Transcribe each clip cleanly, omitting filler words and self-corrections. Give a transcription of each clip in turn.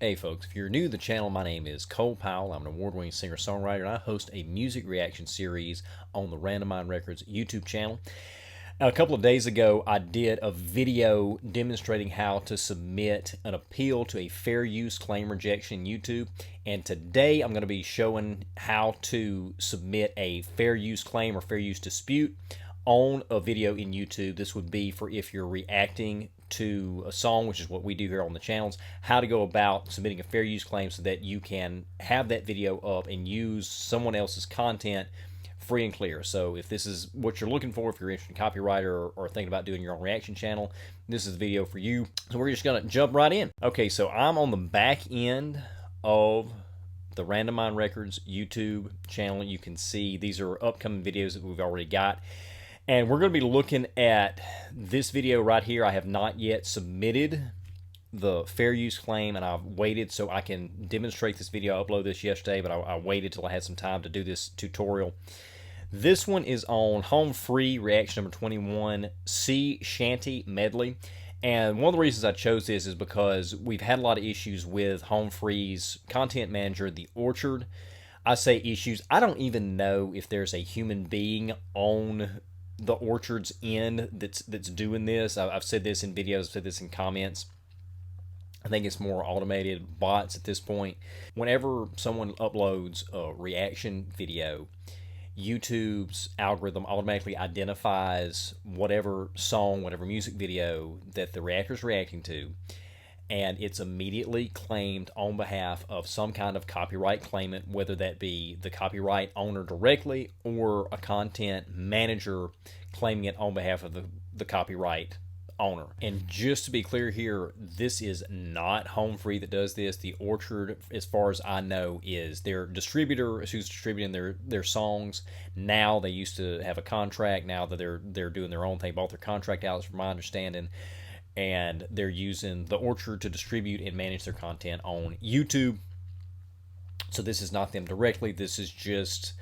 Hey folks, if you're new to the channel, my name is Cole Powell. I'm an award-winning singer-songwriter, and I host a music reaction series on the Random Mind Records YouTube channel. Now, a couple of days ago, I did a video demonstrating how to submit an appeal to a fair use claim rejection in YouTube. And today I'm going to be showing how to submit a fair use claim or fair use dispute on a video in YouTube. This would be for if you're reacting to a song, which is what we do here on the channels, how to go about submitting a fair use claim so that you can have that video up and use someone else's content free and clear. So if this is what you're looking for, if you're interested in copyright or thinking about doing your own reaction channel, this is the video for you. So we're just gonna jump right in. Okay, so I'm on the back end of the Random Mind Records YouTube channel. You can see these are upcoming videos that we've already got. And we're going to be looking at this video right here. I have not yet submitted the fair use claim, and I've waited so I can demonstrate this video. I uploaded this yesterday, but I waited till I had some time to do this tutorial. This one is on Home Free Reaction number 21, Sea Shanty Medley. And one of the reasons I chose this is because we've had a lot of issues with Home Free's content manager, The Orchard. I say issues. I don't even know if there's a human being on the Orchard's end that's doing this. I've said this in videos, I've said this in comments. I think it's more automated bots at this point. Whenever someone uploads a reaction video, YouTube's algorithm automatically identifies whatever song, whatever music video that the reactor's reacting to, and it's immediately claimed on behalf of some kind of copyright claimant, whether that be the copyright owner directly or a content manager claiming it on behalf of the copyright owner. And just to be clear here, this is not Home Free that does this. The Orchard, as far as I know, is their distributor who's distributing their songs. Now, they used to have a contract. Now that they're doing their own thing, bought their contract out, from my understanding, and they're using the Orchard to distribute and manage their content on YouTube. So this is not them directly. This is just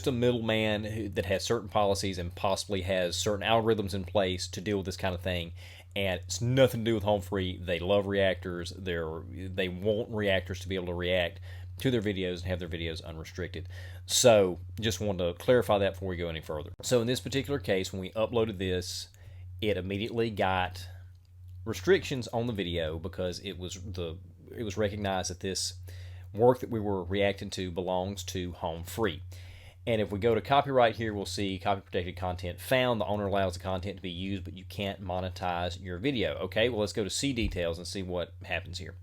a middleman that has certain policies and possibly has certain algorithms in place to deal with this kind of thing. And it's nothing to do with Home Free. They love reactors. They want reactors to be able to react to their videos and have their videos unrestricted. So just wanted to clarify that before we go any further. So in this particular case, when we uploaded this, it immediately got restrictions on the video because it was recognized that this work that we were reacting to belongs to Home Free. And if we go to copyright here, we'll see copy protected content found. The owner allows the content to be used, but you can't monetize your video. Okay, well, let's go to see details and see what happens here.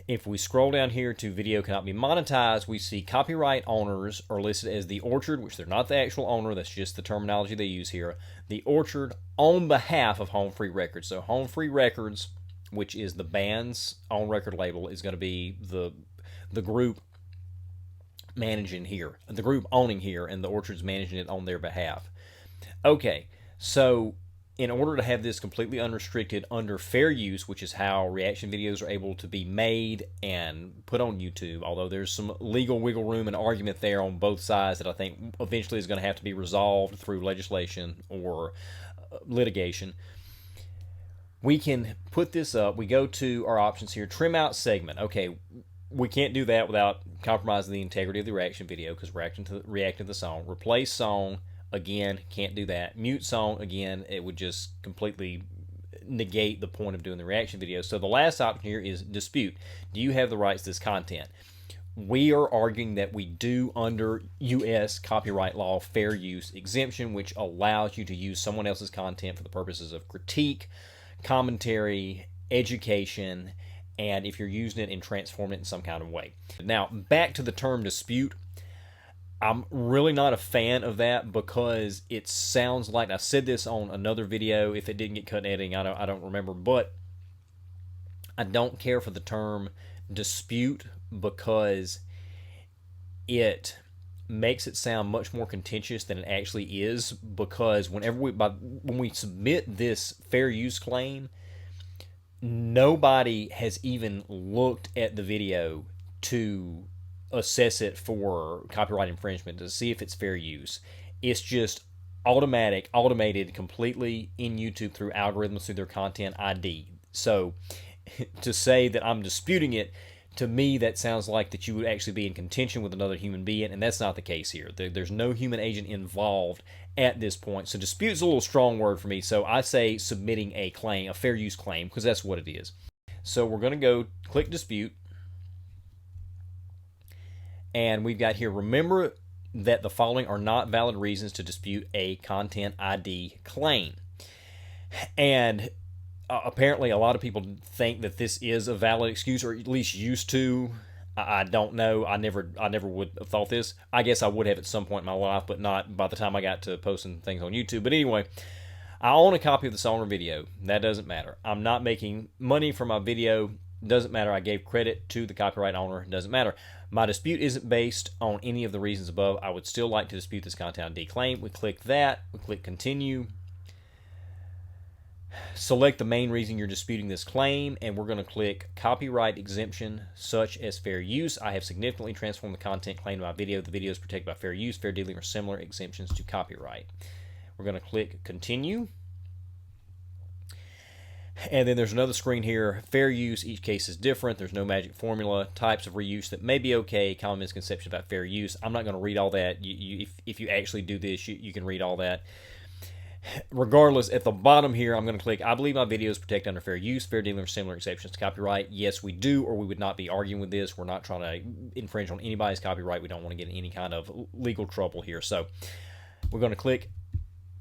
If we scroll down here to video cannot be monetized, we see copyright owners are listed as The Orchard, which they're not the actual owner. That's just the terminology they use here. The Orchard on behalf of Home Free Records. So Home Free Records, which is the band's own record label, is going to be the group managing here, the group owning here, and the Orchard's managing it on their behalf. Okay, so in order to have this completely unrestricted under fair use, which is how reaction videos are able to be made and put on YouTube, although there's some legal wiggle room and argument there on both sides that I think eventually is going to have to be resolved through legislation or litigation, we can put this up. We go to our options here, trim out segment. Okay, we can't do that without compromising the integrity of the reaction video because we're reacting to the song. Replace song. Again, can't do that. Mute song, again, it would just completely negate the point of doing the reaction video. So the last option here is dispute. Do you have the rights to this content? We are arguing that we do under U.S. copyright law fair use exemption, which allows you to use someone else's content for the purposes of critique, commentary, education, and if you're using it and transforming it in some kind of way. Now, back to the term dispute. I'm really not a fan of that because it sounds like, I said this on another video, if it didn't get cut in editing, I don't remember, but I don't care for the term dispute because it makes it sound much more contentious than it actually is, because when we submit this fair use claim, nobody has even looked at the video to assess it for copyright infringement to see if it's fair use. It's just automated completely in YouTube through algorithms, through their content ID. So to say that I'm disputing it, to me, that sounds like that you would actually be in contention with another human being, and that's not the case here. There's no human agent involved at this point. So dispute's a little strong word for me. So I say submitting a claim, a fair use claim, because that's what it is. So we're going to go click dispute. And we've got here, remember that the following are not valid reasons to dispute a content ID claim. And apparently a lot of people think that this is a valid excuse, or at least used to. I don't know. I never would have thought this. I guess I would have at some point in my life, but not by the time I got to posting things on YouTube. But anyway, I own a copy of the song or video. That doesn't matter. I'm not making money from my video. Doesn't matter. I gave credit to the copyright owner. Doesn't matter. My dispute isn't based on any of the reasons above. I would still like to dispute this content ID claim. We click that. We click continue. Select the main reason you're disputing this claim, and we're going to click copyright exemption such as fair use. I have significantly transformed the content claimed in my video. The video is protected by fair use, fair dealing, or similar exemptions to copyright. We're going to click continue. And then there's another screen here. Fair use, each case is different. There's no magic formula. Types of reuse that may be okay. Common misconception about fair use. I'm not going to read all that. If you actually do this, you can read all that. Regardless, at the bottom here, I'm going to click, I believe my video is protected under fair use, fair dealing, or similar exceptions to copyright. Yes, we do, or we would not be arguing with this. We're not trying to infringe on anybody's copyright. We don't want to get in any kind of legal trouble here. So we're going to click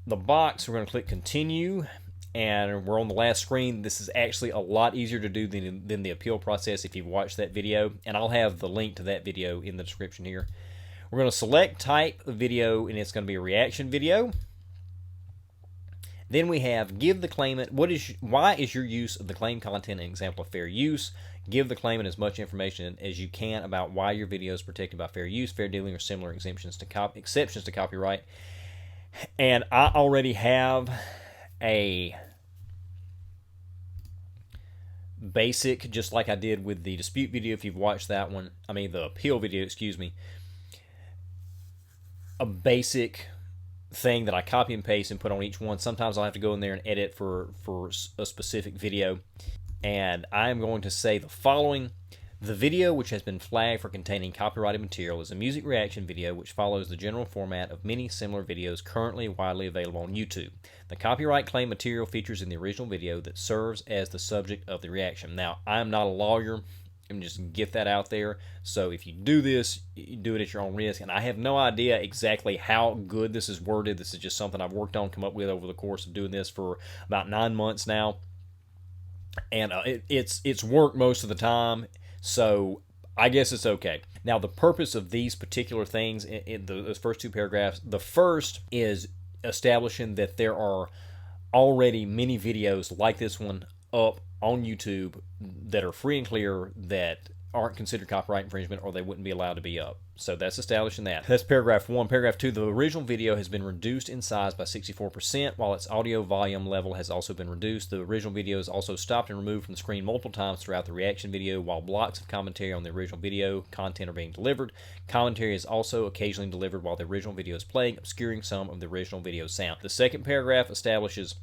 the box. We're going to click continue, and we're on the last screen. This is actually a lot easier to do than the appeal process if you've watched that video, and I'll have the link to that video in the description here. We're going to select type of video, and it's going to be a reaction video. Then we have give the claimant why is your use of the claim content an example of fair use. Give the claimant as much information as you can about why your video is protected by fair use, fair dealing, or similar exceptions to copyright. And I already have a basic, just like I did with the dispute video. If you've watched that one, the appeal video, excuse me, a basic thing that I copy and paste and put on each one. Sometimes I'll have to go in there and edit for a specific video. And I am going to say the following. The video, which has been flagged for containing copyrighted material, is a music reaction video which follows the general format of many similar videos currently widely available on YouTube. The copyright claim material features in the original video that serves as the subject of the reaction. Now, I'm not a lawyer. I'm just get that out there. So if you do this, you do it at your own risk. And I have no idea exactly how good this is worded. This is just something I've worked on, come up with over the course of doing this for about 9 months now. And it's worked most of the time. So I guess it's okay. Now, the purpose of these particular things in those first two paragraphs, the first is establishing that there are already many videos like this one up on YouTube that are free and clear that aren't considered copyright infringement, or they wouldn't be allowed to be up. So that's establishing that. That's paragraph 1. Paragraph 2, the original video has been reduced in size by 64%, while its audio volume level has also been reduced. The original video is also stopped and removed from the screen multiple times throughout the reaction video, while blocks of commentary on the original video content are being delivered. Commentary is also occasionally delivered while the original video is playing, obscuring some of the original video sound. The second paragraph establishes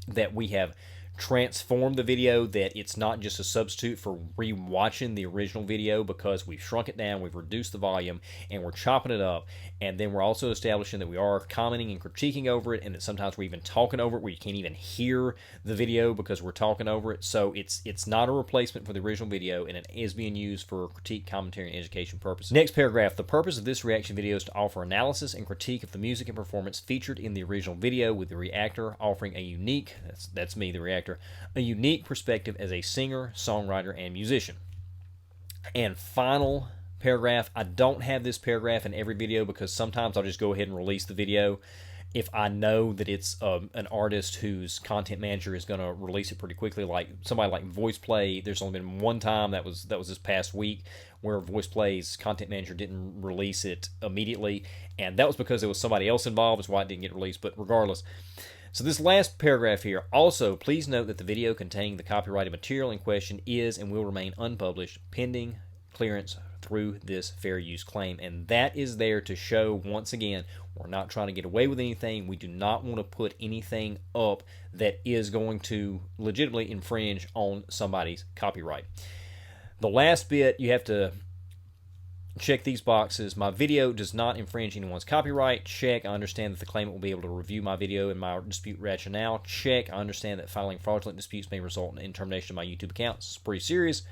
that we have transform the video, that it's not just a substitute for rewatching the original video, because we've shrunk it down, we've reduced the volume, and we're chopping it up. And then we're also establishing that we are commenting and critiquing over it, and that sometimes we're even talking over it where you can't even hear the video because we're talking over it. So it's not a replacement for the original video, and it is being used for critique, commentary, and education purposes. Next paragraph, the purpose of this reaction video is to offer analysis and critique of the music and performance featured in the original video, with the reactor offering a unique, that's me, the reactor, a unique perspective as a singer, songwriter, and musician. And final paragraph, I don't have this paragraph in every video because sometimes I'll just go ahead and release the video if I know that it's an artist whose content manager is going to release it pretty quickly, like somebody like VoicePlay. There's only been one time, that was this past week, where VoicePlay's content manager didn't release it immediately, and that was because there was somebody else involved. That's why it didn't get released. But regardless, so this last paragraph here, also please note that the video containing the copyrighted material in question is and will remain unpublished pending clearance through this fair use claim. And that is there to show, once again, we're not trying to get away with anything. We do not want to put anything up that is going to legitimately infringe on somebody's copyright. The last bit, you have to check these boxes. My video does not infringe anyone's copyright. Check. I understand that the claimant will be able to review my video and my dispute rationale. Check. I understand that filing fraudulent disputes may result in termination of my YouTube account. It's pretty serious.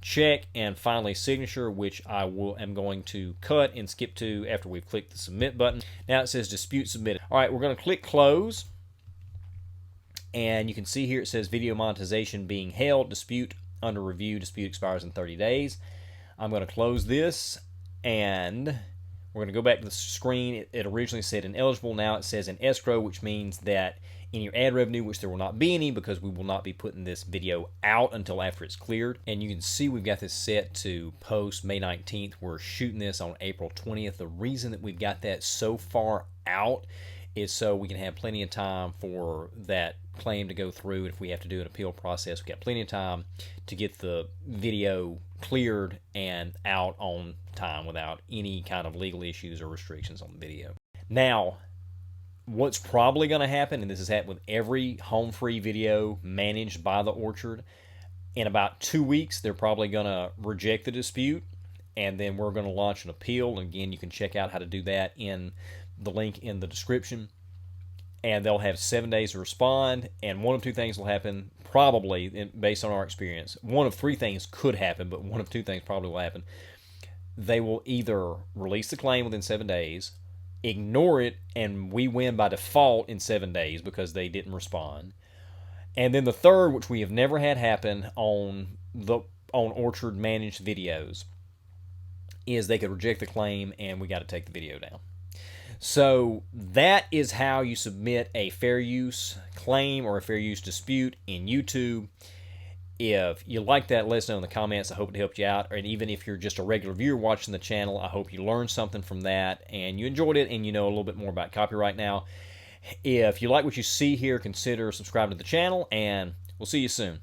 Check. And finally, signature, which I am going to cut and skip to after we've clicked the submit button. Now it says dispute submitted. All right, we're going to click close. And you can see here it says video monetization being held, dispute under review, dispute expires in 30 days. I'm going to close this, and we're going to go back to the screen. It originally said ineligible. Now it says in escrow, which means that in your ad revenue, which there will not be any because we will not be putting this video out until after it's cleared. And you can see we've got this set to post May 19th. We're shooting this on April 20th. The reason that we've got that so far out is so we can have plenty of time for that claim to go through. And if we have to do an appeal process, we've got plenty of time to get the video cleared and out on time without any kind of legal issues or restrictions on the video. Now, what's probably going to happen, and this has happened with every home free video managed by the Orchard, in about 2 weeks, they're probably going to reject the dispute, and then we're going to launch an appeal. And again, you can check out how to do that in the link in the description. And they'll have 7 days to respond, and one of two things will happen, probably, based on our experience. One of three things could happen, but one of two things probably will happen. They will either release the claim within 7 days, ignore it, and we win by default in 7 days because they didn't respond. And then the third, which we have never had happen on Orchard managed videos, is they could reject the claim and we got to take the video down. So that is how you submit a fair use claim or a fair use dispute in YouTube. If you like that, let us know in the comments. I hope it helped you out. And even if you're just a regular viewer watching the channel, I hope you learned something from that and you enjoyed it and you know a little bit more about copyright now. If you like what you see here, consider subscribing to the channel, and we'll see you soon.